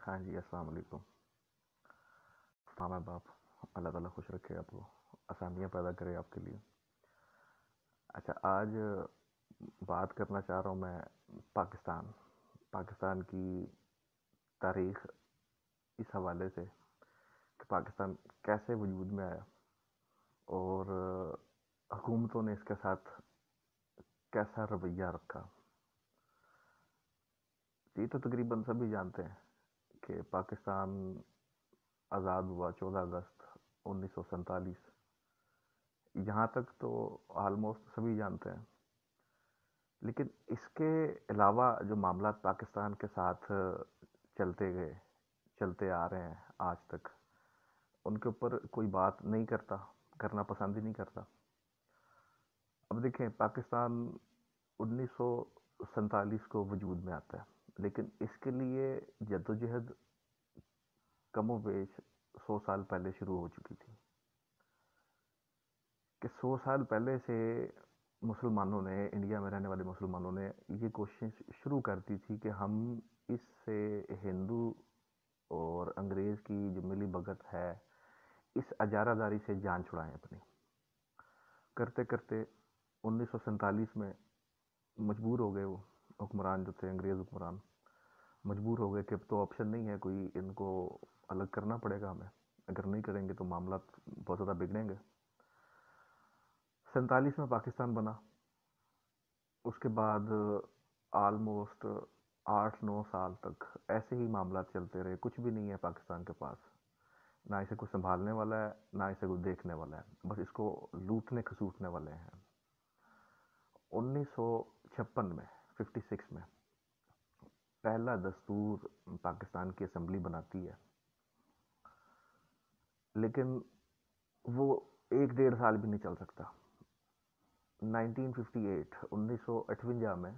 ہاں جی، السلام علیکم۔ ماں باپ اللہ تعالیٰ خوش رکھے آپ کو، آسانیاں پیدا کرے آپ کے لیے۔ اچھا، آج بات کرنا چاہ رہا ہوں میں پاکستان کی تاریخ، اس حوالے سے کہ پاکستان کیسے وجود میں آیا اور حکومتوں نے اس کے ساتھ کیسا رویہ رکھا۔ یہ تو تقریباً سبھی جانتے ہیں کہ پاکستان آزاد ہوا 14 اگست 1947۔ یہاں تک تو آلموسٹ سبھی جانتے ہیں، لیکن اس کے علاوہ جو معاملات پاکستان کے ساتھ چلتے آ رہے ہیں آج تک، ان کے اوپر کوئی بات نہیں کرتا، کرنا پسند ہی نہیں کرتا۔ اب دیکھیں، پاکستان 1947 کو وجود میں آتا ہے، لیکن اس کے لیے جدوجہد کم و بیش 100 سال پہلے شروع ہو چکی تھی، کہ 100 سال پہلے سے مسلمانوں نے، انڈیا میں رہنے والے مسلمانوں نے یہ کوشش شروع کر دی تھی کہ ہم اس سے ہندو اور انگریز کی جو ملی بھگت ہے، اس اجارہ داری سے جان چھڑائیں اپنی۔ کرتے کرتے 1947 میں مجبور ہو گئے، وہ حکمران جو تھے، انگریز حکمران مجبور ہو گئے کہ اب تو آپشن نہیں ہے کوئی، ان کو الگ کرنا پڑے گا ہمیں، اگر نہیں کریں گے تو معاملات بہت زیادہ بگڑیں گے۔ 47 میں پاکستان بنا، اس کے بعد آلموسٹ 8 9 سال تک ایسے ہی معاملات چلتے رہے، کچھ بھی نہیں ہے پاکستان کے پاس، نہ اسے کوئی سنبھالنے والا ہے، نہ اسے کوئی دیکھنے والا ہے، بس اس کو لوٹنے کھسوٹنے والے ہیں۔ 1956 میں 56 میں پہلا دستور پاکستان کی اسمبلی بناتی ہے، لیکن وہ 1 1.5 سال بھی نہیں چل سکتا۔ 1958 میں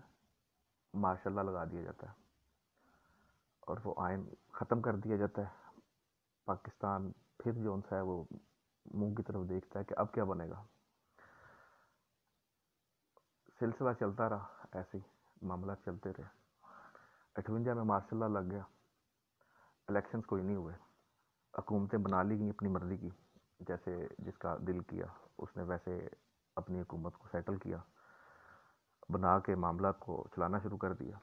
ماشاء اللہ لگا دیا جاتا ہے اور وہ آئین ختم کر دیا جاتا ہے۔ پاکستان پھر جو ہے وہ منہ کی طرف دیکھتا ہے کہ اب کیا بنے گا۔ سلسلہ چلتا رہا، ایسے ہی معاملات چلتے رہے۔ 58 میں ماشاء اللہ لگ گیا، الیکشنز کوئی نہیں ہوئے، حکومتیں بنا لی گئیں اپنی مرضی کی، جیسے جس کا دل کیا اس نے ویسے اپنی حکومت کو سیٹل کیا، بنا کے معاملات کو چلانا شروع کر دیا۔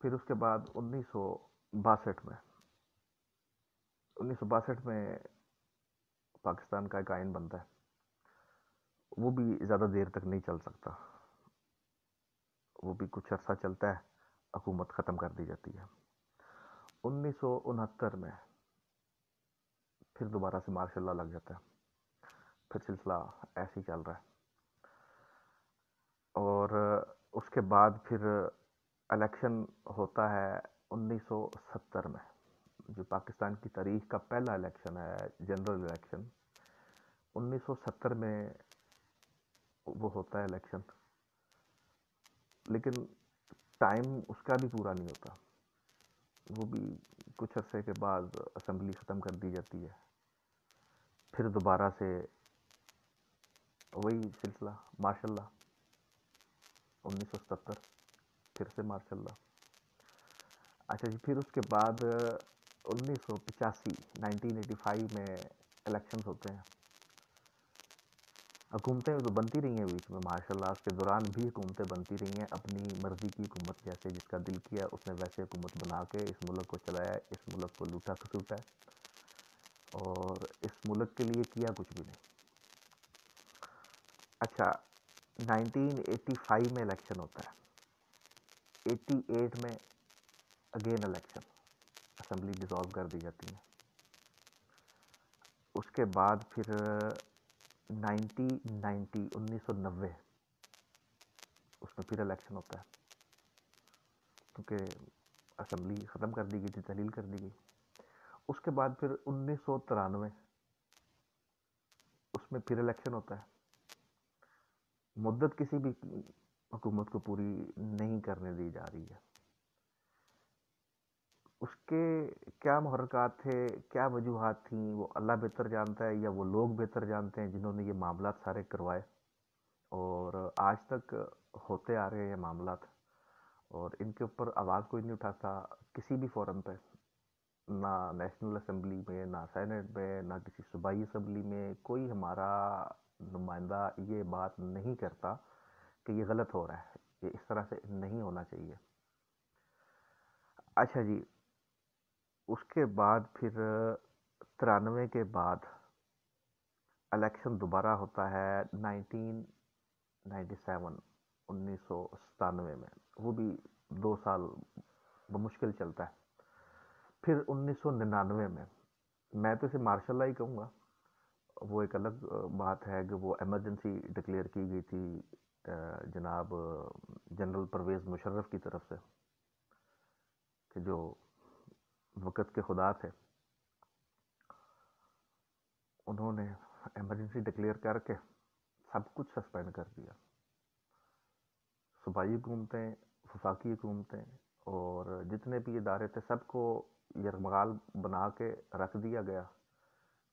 پھر اس کے بعد 1962 میں پاکستان کا ایک آئین بنتا ہے، وہ بھی زیادہ دیر تک نہیں چل سکتا، وہ بھی کچھ عرصہ چلتا ہے، حکومت ختم کر دی جاتی ہے۔ 1969 میں پھر دوبارہ سے ماشاء اللہ لگ جاتا ہے، پھر سلسلہ ایسے ہی چل رہا ہے۔ اور اس کے بعد پھر الیکشن ہوتا ہے 1970 میں، جو پاکستان کی تاریخ کا پہلا الیکشن ہے، جنرل الیکشن۔ 1970 میں وہ ہوتا ہے الیکشن، لیکن ٹائم اس کا بھی پورا نہیں ہوتا، وہ بھی کچھ عرصے کے بعد اسمبلی ختم کر دی جاتی ہے، پھر دوبارہ سے وہی سلسلہ ماشاء اللہ۔ 1977 پھر سے ماشاء اللہ۔ اچھا جی، پھر اس کے بعد 1985 میں الیکشنز ہوتے ہیں، حکومتیں تو بنتی رہی ہیں بیچ میں ماشاء اللہ، اس کے دوران بھی حکومتیں بنتی رہی ہیں، اپنی مرضی کی حکومت، جیسے جس کا دل کیا اس نے ویسے حکومت بنا کے اس ملک کو چلایا، اس ملک کو لوٹا کھسوٹا ہے، اور اس ملک کے لیے کیا کچھ بھی نہیں۔ اچھا، 1985 میں الیکشن ہوتا ہے، 88 میں اگین الیکشن، اسمبلی ڈیزالو کر دی جاتی ہے۔ اس کے بعد پھر 1990 اس میں پھر الیکشن ہوتا ہے، کیونکہ اسمبلی ختم کر دی گئی تھی، تحلیل کر دی گئی۔ اس کے بعد پھر 1993 اس میں پھر الیکشن ہوتا ہے، مدت کسی بھی حکومت کو پوری نہیں کرنے دی جا رہی ہے۔ اس کے کیا محرکات تھے، کیا وجوہات تھیں، وہ اللہ بہتر جانتا ہے، یا وہ لوگ بہتر جانتے ہیں جنہوں نے یہ معاملات سارے کروائے، اور آج تک ہوتے آ رہے ہیں یہ معاملات۔ اور ان کے اوپر آواز کوئی نہیں اٹھاتا کسی بھی فورم پہ، نہ نیشنل اسمبلی میں، نہ سینٹ میں، نہ کسی صوبائی اسمبلی میں کوئی ہمارا نمائندہ یہ بات نہیں کرتا کہ یہ غلط ہو رہا ہے، یہ اس طرح سے نہیں ہونا چاہیے۔ اچھا جی، اس کے بعد پھر 93 کے بعد الیکشن دوبارہ ہوتا ہے 1997، 1997 میں، وہ بھی 2 سال بمشکل چلتا ہے۔ پھر 1999 میں تو اسے مارشل لا ہی کہوں گا، وہ ایک الگ بات ہے کہ وہ ایمرجنسی ڈکلیئر کی گئی تھی جناب جنرل پرویز مشرف کی طرف سے، کہ جو وقت کے خدا تھے، انہوں نے ایمرجنسی ڈکلیئر کر کے سب کچھ سسپینڈ کر دیا، صوبائی حکومتیں، وفاقی حکومتیں، اور جتنے بھی ادارے تھے سب کو یرغمال بنا کے رکھ دیا گیا،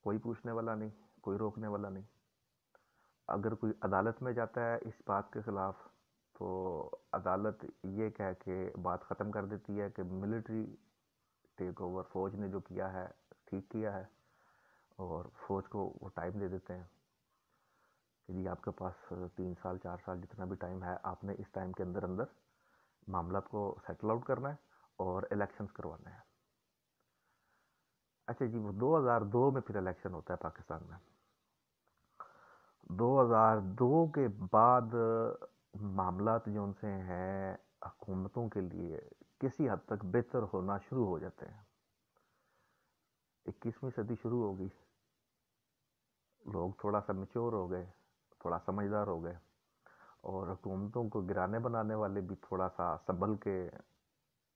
کوئی پوچھنے والا نہیں، کوئی روکنے والا نہیں۔ اگر کوئی عدالت میں جاتا ہے اس بات کے خلاف تو عدالت یہ کہہ کے بات ختم کر دیتی ہے کہ ملٹری ٹیک اوور، فوج نے جو کیا ہے ٹھیک کیا ہے، اور فوج کو وہ ٹائم دے دیتے ہیں کہ جی آپ کے پاس 3 سال 4 سال جتنا بھی ٹائم ہے، آپ نے اس ٹائم کے اندر اندر معاملات کو سیٹل آؤٹ کرنا ہے اور الیکشنز کروانے ہیں۔ اچھا جی، وہ 2002 میں پھر الیکشن ہوتا ہے پاکستان میں۔ 2002 کے بعد معاملات جو ان سے ہیں حکومتوں کے لیے کسی حد تک بہتر ہونا شروع ہو جاتے ہیں۔ 21ویں صدی شروع ہو گئی، لوگ تھوڑا سا میچور ہو گئے، تھوڑا سمجھدار ہو گئے، اور حکومتوں کو گرانے بنانے والے بھی تھوڑا سا سنبھل کے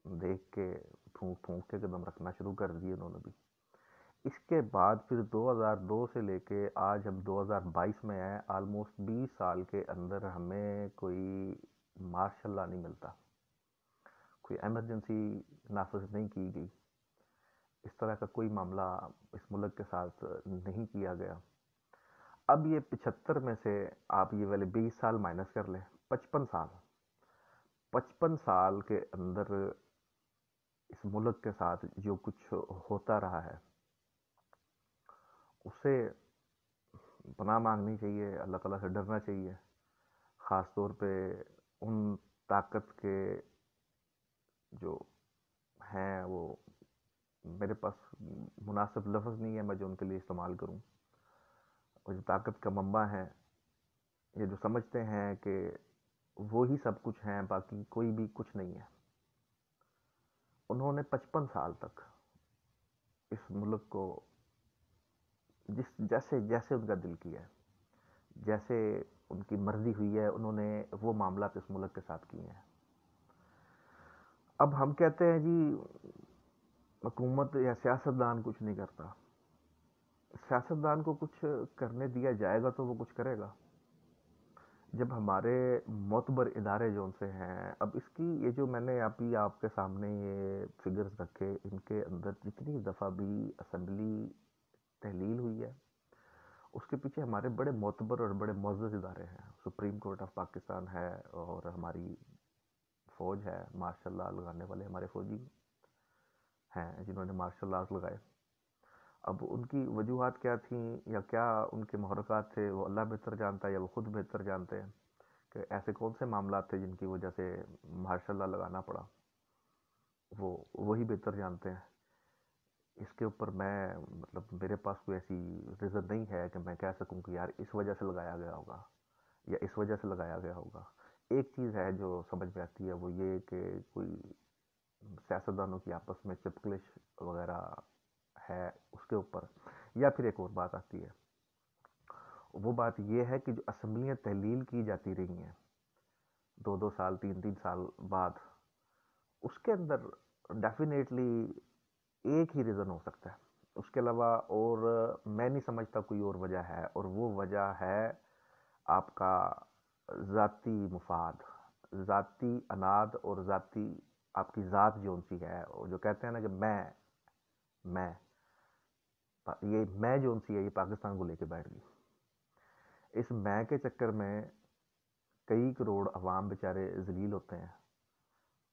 دیکھ کے پھونک پھونک کے قدم رکھنا شروع کر دیے انہوں نے بھی۔ اس کے بعد پھر 2002 سے لے کے آج ہم 2022 میں ہیں، آلموسٹ 20 سال کے اندر ہمیں کوئی مارشل لا نہیں ملتا، کوئی ایمرجنسی نافذ نہیں کی گئی، اس طرح کا کوئی معاملہ اس ملک کے ساتھ نہیں کیا گیا۔ اب یہ 75 میں سے آپ یہ والے 20 سال مائنس کر لیں، 55 سال کے اندر اس ملک کے ساتھ جو کچھ ہوتا رہا ہے اسے پناہ مانگنی چاہیے، اللہ تعالیٰ سے ڈرنا چاہیے، خاص طور پہ ان طاقت کے جو ہیں، وہ میرے پاس مناسب لفظ نہیں ہے میں جو ان کے لیے استعمال کروں، اور جو طاقت کا منبع ہیں، یہ جو سمجھتے ہیں کہ وہی سب کچھ ہیں باقی کوئی بھی کچھ نہیں ہے، انہوں نے 55 سال تک اس ملک کو جیسے جیسے ان کا دل کیا ہے، جیسے ان کی مرضی ہوئی ہے، انہوں نے وہ معاملات اس ملک کے ساتھ کیے ہیں۔ اب ہم کہتے ہیں جی حکومت یا سیاستدان کچھ نہیں کرتا، سیاستدان کو کچھ کرنے دیا جائے گا تو وہ کچھ کرے گا۔ جب ہمارے معتبر ادارے جو ان سے ہیں، اب اس کی یہ جو میں نے ابھی آپ کے سامنے یہ فگرز رکھے، ان کے اندر جتنی دفعہ بھی اسمبلی تحلیل ہوئی ہے اس کے پیچھے ہمارے بڑے معتبر اور بڑے معزز ادارے ہیں، سپریم کورٹ آف پاکستان ہے، اور ہماری فوج ہے، مارشل لا لگانے والے ہمارے فوجی ہیں جنہوں نے مارشل لاز لگائے۔ اب ان کی وجوہات کیا تھیں یا کیا ان کے محرکات تھے وہ اللہ بہتر جانتا ہے، یا وہ خود بہتر جانتے ہیں کہ ایسے کون سے معاملات تھے جن کی وجہ سے مارشل لا لگانا پڑا، وہ وہی بہتر جانتے ہیں۔ اس کے اوپر میں مطلب میرے پاس کوئی ایسی ریزن نہیں ہے کہ میں کہہ سکوں کہ یار اس وجہ سے لگایا گیا ہوگا یا اس وجہ سے لگایا گیا ہوگا۔ ایک چیز ہے جو سمجھ میں آتی ہے، وہ یہ کہ کوئی سیاستدانوں کی آپس میں چپکلش وغیرہ ہے اس کے اوپر، یا پھر ایک اور بات آتی ہے، وہ بات یہ ہے کہ جو اسمبلیاں تحلیل کی جاتی رہی ہیں 2 2 سال 3 3 سال بعد، اس کے اندر ڈیفینیٹلی ایک ہی ریزن ہو سکتا ہے، اس کے علاوہ اور میں نہیں سمجھتا کوئی اور وجہ ہے، اور وہ وجہ ہے آپ کا ذاتی مفاد، ذاتی اناد، اور ذاتی آپ کی ذات جو سی ہے، اور جو کہتے ہیں نا کہ میں یہ میں جو سی ہے یہ پاکستان کو لے کے بیٹھ گئی۔ اس میں کے چکر میں کئی کروڑ عوام بیچارے ذلیل ہوتے ہیں،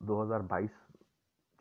2022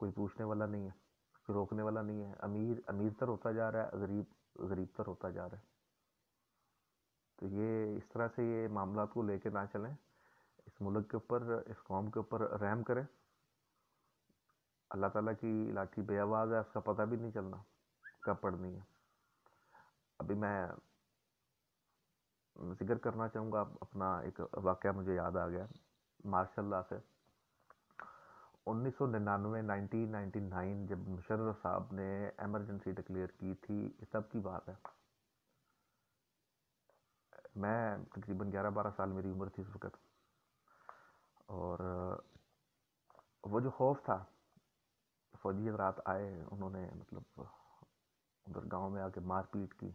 کوئی پوچھنے والا نہیں ہے، کوئی روکنے والا نہیں ہے. امیر امیر تر ہوتا جا رہا ہے، غریب غریب تر ہوتا جا رہا ہے. تو یہ اس طرح سے یہ معاملات کو لے کے نہ چلیں. اس ملک کے اوپر، اس قوم کے اوپر رحم کریں. اللہ تعالیٰ کی لاٹھی بے آواز ہے، اس کا پتہ بھی نہیں چلنا کب پڑنی ہے. ابھی میں ذکر کرنا چاہوں گا اپنا ایک واقعہ، مجھے یاد آ گیا ماشاء اللہ سے. 1999 1999 جب مشرف صاحب نے ایمرجنسی ڈکلیئر کی تھی، تب کی بات ہے. میں تقریباً 11-12 سال میری عمر تھی اس وقت. اور وہ جو خوف تھا، فوجی حضرات آئے، انہوں نے مطلب ادھر گاؤں میں آ کے مار پیٹ کی.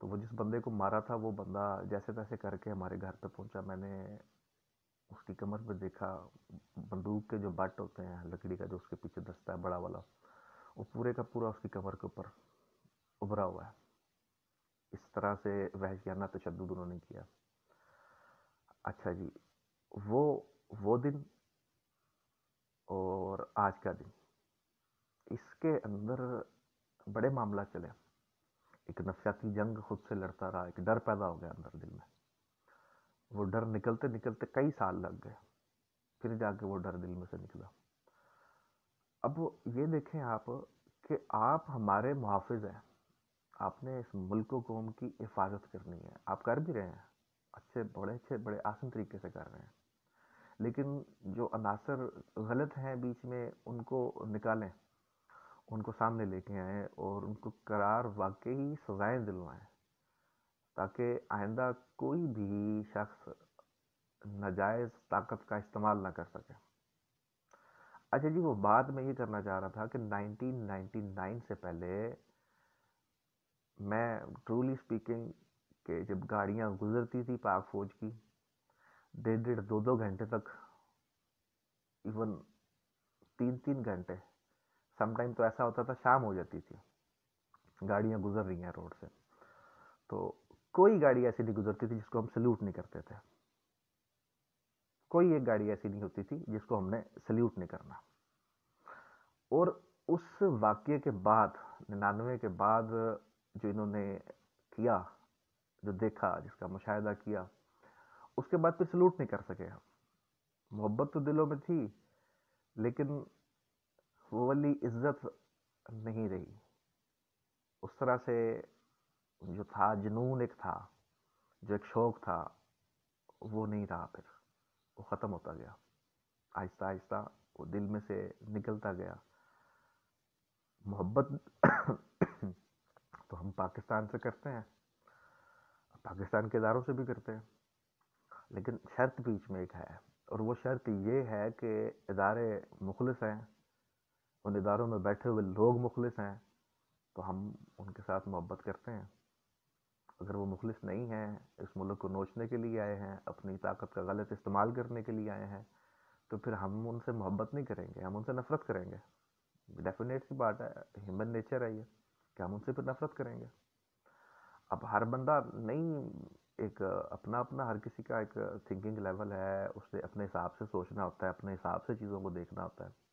تو وہ جس بندے کو مارا تھا، وہ بندہ جیسے تیسے کر کے ہمارے گھر پہ پہنچا. میں نے اس کی کمر پہ دیکھا، بندوق کے جو بٹ ہوتے ہیں لکڑی کا، جو اس کے پیچھے دستا ہے بڑا والا، وہ پورے کا پورا اس کی کمر کے اوپر ابھرا ہوا ہے. اس طرح سے وحشیانہ تشدد انہوں نے کیا. اچھا جی، وہ دن اور آج کا دن، اس کے اندر بڑے معاملات چلے. ایک نفسیاتی جنگ خود سے لڑتا رہا، ایک ڈر پیدا ہو گیا اندر دل میں. وہ ڈر نکلتے نکلتے کئی سال لگ گئے، پھر جا کے وہ ڈر دل میں سے نکلا. اب یہ دیکھیں آپ کہ آپ ہمارے محافظ ہیں. آپ نے اس ملک و قوم کی حفاظت کرنی ہے، آپ کر بھی رہے ہیں، اچھے بڑے آسان طریقے سے کر رہے ہیں. لیکن جو عناصر غلط ہیں بیچ میں، ان کو نکالیں، ان کو سامنے لے کے آئیں اور ان کو قرار واقعی سزائیں دلوائیں، تاکہ آئندہ کوئی بھی شخص ناجائز طاقت کا استعمال نہ کر سکے. اچھا جی، وہ بات میں یہ کرنا چاہ رہا تھا کہ 1999 سے پہلے میں ٹرولی اسپیکنگ کہ جب گاڑیاں گزرتی تھی پاک فوج کی، 1.5 2 گھنٹے تک، ایون 3 3 گھنٹے، سم ٹائم تو ایسا ہوتا تھا شام ہو جاتی تھی، گاڑیاں گزر رہی ہیں روڈ سے، تو کوئی گاڑی ایسی نہیں گزرتی تھی جس کو ہم سلیوٹ نہیں کرتے تھے. کوئی ایک گاڑی ایسی نہیں ہوتی تھی جس کو ہم نے سلیوٹ نہیں کرنا. اور اس واقعے کے بعد، 99 کے بعد جو انہوں نے کیا، جو دیکھا، جس کا مشاہدہ کیا، اس کے بعد پھر سلوٹ نہیں کر سکے. محبت تو دلوں میں تھی، لیکن وہ والی عزت نہیں رہی. اس طرح سے جو تھا جنون، ایک تھا جو ایک شوق تھا، وہ نہیں رہا. پھر وہ ختم ہوتا گیا آہستہ آہستہ، وہ دل میں سے نکلتا گیا. محبت تو ہم پاکستان سے کرتے ہیں، پاکستان کے اداروں سے بھی کرتے ہیں، لیکن شرط بیچ میں ایک ہے، اور وہ شرط یہ ہے کہ ادارے مخلص ہیں، ان اداروں میں بیٹھے ہوئے لوگ مخلص ہیں، تو ہم ان کے ساتھ محبت کرتے ہیں. اگر وہ مخلص نہیں ہیں، اس ملک کو نوچنے کے لیے آئے ہیں، اپنی طاقت کا غلط استعمال کرنے کے لیے آئے ہیں، تو پھر ہم ان سے محبت نہیں کریں گے، ہم ان سے نفرت کریں گے. ڈیفینیٹ سی بات ہے، ہیومن نیچر ہے یہ کہ ہم ان سے پھر نفرت کریں گے. اب ہر بندہ نہیں، ایک اپنا اپنا ہر کسی کا ایک تھنکنگ لیول ہے، اس نے اپنے حساب سے سوچنا ہوتا ہے، اپنے حساب سے چیزوں کو دیکھنا ہوتا ہے.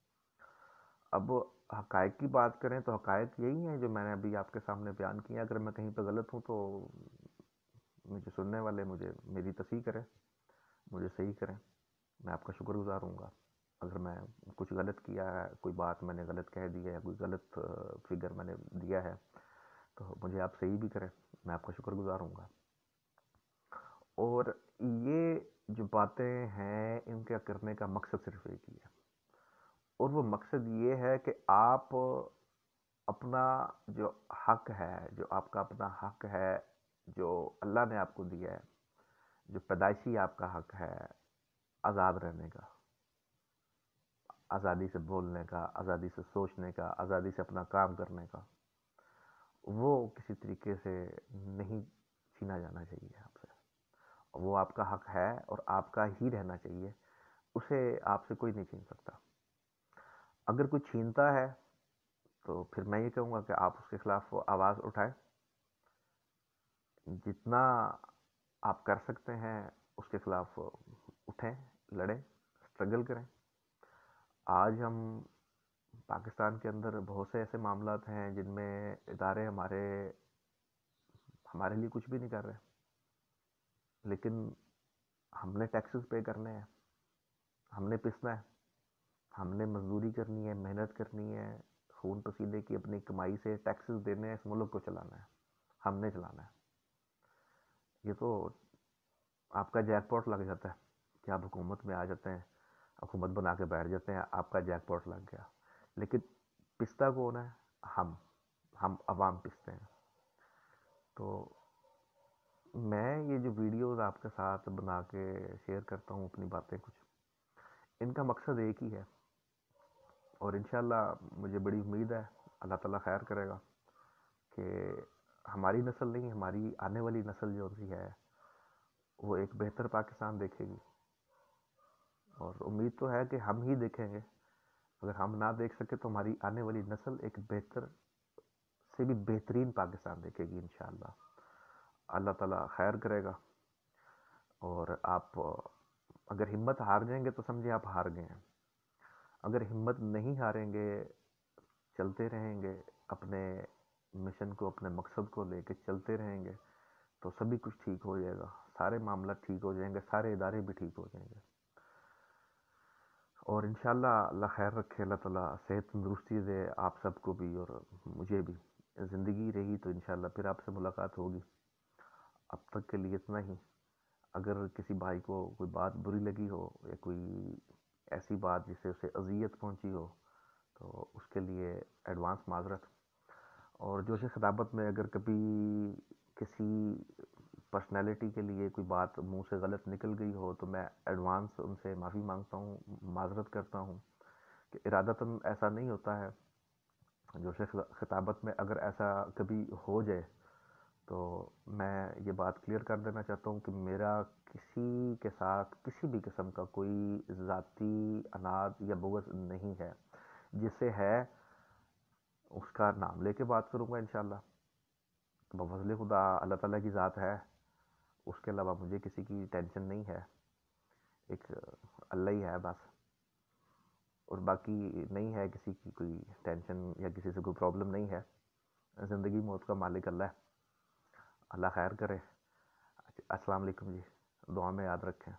اب حقائق کی بات کریں تو حقائق یہی ہیں جو میں نے ابھی آپ کے سامنے بیان کیے. اگر میں کہیں پہ غلط ہوں تو مجھے سننے والے میری تصحیح کریں، مجھے صحیح کریں، میں آپ کا شکر گزار ہوں گا. اگر میں کچھ غلط کیا ہے، کوئی بات میں نے غلط کہہ دی ہے، کوئی غلط فگر میں نے دیا ہے، تو مجھے آپ صحیح بھی کریں، میں آپ کا شکر گزار ہوں گا. اور یہ جو باتیں ہیں، ان کا کرنے کا مقصد صرف ایک ہی ہے، اور وہ مقصد یہ ہے کہ آپ اپنا جو حق ہے، جو آپ کا اپنا حق ہے، جو اللہ نے آپ کو دیا ہے، جو پیدائشی آپ کا حق ہے، آزاد رہنے کا، آزادی سے بولنے کا، آزادی سے سوچنے کا، آزادی سے اپنا کام کرنے کا، وہ کسی طریقے سے نہیں چھینا جانا چاہیے آپ سے. وہ آپ کا حق ہے اور آپ کا ہی رہنا چاہیے، اسے آپ سے کوئی نہیں چھین سکتا. اگر کوئی چھینتا ہے تو پھر میں یہ کہوں گا کہ آپ اس کے خلاف آواز اٹھائیں، جتنا آپ کر سکتے ہیں اس کے خلاف اٹھیں، لڑیں، اسٹرگل کریں. آج ہم پاکستان کے اندر بہت سے ایسے معاملات ہیں جن میں ادارے ہمارے لیے کچھ بھی نہیں کر رہے، لیکن ہم نے ٹیکسز پے کرنے ہیں، ہم نے پسنا ہے، ہم نے مزدوری کرنی ہے، محنت کرنی ہے، خون پسینے کی اپنی کمائی سے ٹیکسز دینے ہیں، اس ملک کو چلانا ہے، ہم نے چلانا ہے۔ یہ تو آپ کا جیک پاٹ لگ جاتا ہے کہ آپ حکومت میں آ جاتے ہیں، حکومت بنا کے بیٹھ جاتے ہیں، آپ کا جیک پاٹ لگ گیا، لیکن پستا کون ہے؟ ہم ہم عوام پستے ہیں۔ تو میں یہ جو ویڈیوز آپ کے ساتھ بنا کے شیئر کرتا ہوں اپنی باتیں کچھ، ان کا مقصد ایک ہی ہے، اور انشاءاللہ مجھے بڑی امید ہے اللہ تعالیٰ خیر کرے گا کہ ہماری نسل نہیں، ہماری آنے والی نسل جو سی ہے وہ ایک بہتر پاکستان دیکھے گی، اور امید تو ہے کہ ہم ہی دیکھیں گے۔ اگر ہم نہ دیکھ سکے تو ہماری آنے والی نسل ایک بہتر سے بھی بہترین پاکستان دیکھے گی انشاءاللہ۔ اللہ تعالیٰ خیر کرے گا، اور آپ اگر ہمت ہار جائیں گے تو سمجھے آپ ہار گئے ہیں، اگر ہمت نہیں ہاریں گے، چلتے رہیں گے اپنے مشن کو، اپنے مقصد کو لے کے چلتے رہیں گے، تو سبھی کچھ ٹھیک ہو جائے گا، سارے معاملات ٹھیک ہو جائیں گے، سارے ادارے بھی ٹھیک ہو جائیں گے، اور انشاءاللہ اللہ خیر رکھے، اللہ تعالیٰ صحت تندرستی دے آپ سب کو بھی اور مجھے بھی۔ زندگی رہی تو انشاءاللہ پھر آپ سے ملاقات ہوگی۔ اب تک کے لیے اتنا ہی۔ اگر کسی بھائی کو کوئی بات بری لگی ہو یا کوئی ایسی بات جس سے اسے اذیت پہنچی ہو تو اس کے لیے ایڈوانس معذرت، اور جوش خطابت میں اگر کبھی کسی پرسنالٹی کے لیے کوئی بات منہ سے غلط نکل گئی ہو تو میں ایڈوانس ان سے معافی مانگتا ہوں، معذرت کرتا ہوں کہ ارادتاً ایسا نہیں ہوتا ہے۔ جوش خطابت میں اگر ایسا کبھی ہو جائے تو میں یہ بات کلیئر کر دینا چاہتا ہوں کہ میرا کسی کے ساتھ کسی بھی قسم کا کوئی ذاتی اناد یا بغض نہیں ہے، جس سے ہے اس کا نام لے کے بات کروں گا انشاءاللہ۔ تو بفضل خدا اللہ تعالیٰ کی ذات ہے، اس کے علاوہ مجھے کسی کی ٹینشن نہیں ہے، ایک اللہ ہی ہے بس، اور باقی نہیں ہے کسی کی کوئی ٹینشن یا کسی سے کوئی پرابلم نہیں ہے۔ زندگی موت کا مالک اللہ ہے، اللہ خیر کرے۔ السلام علیکم جی، دعا میں یاد رکھیں۔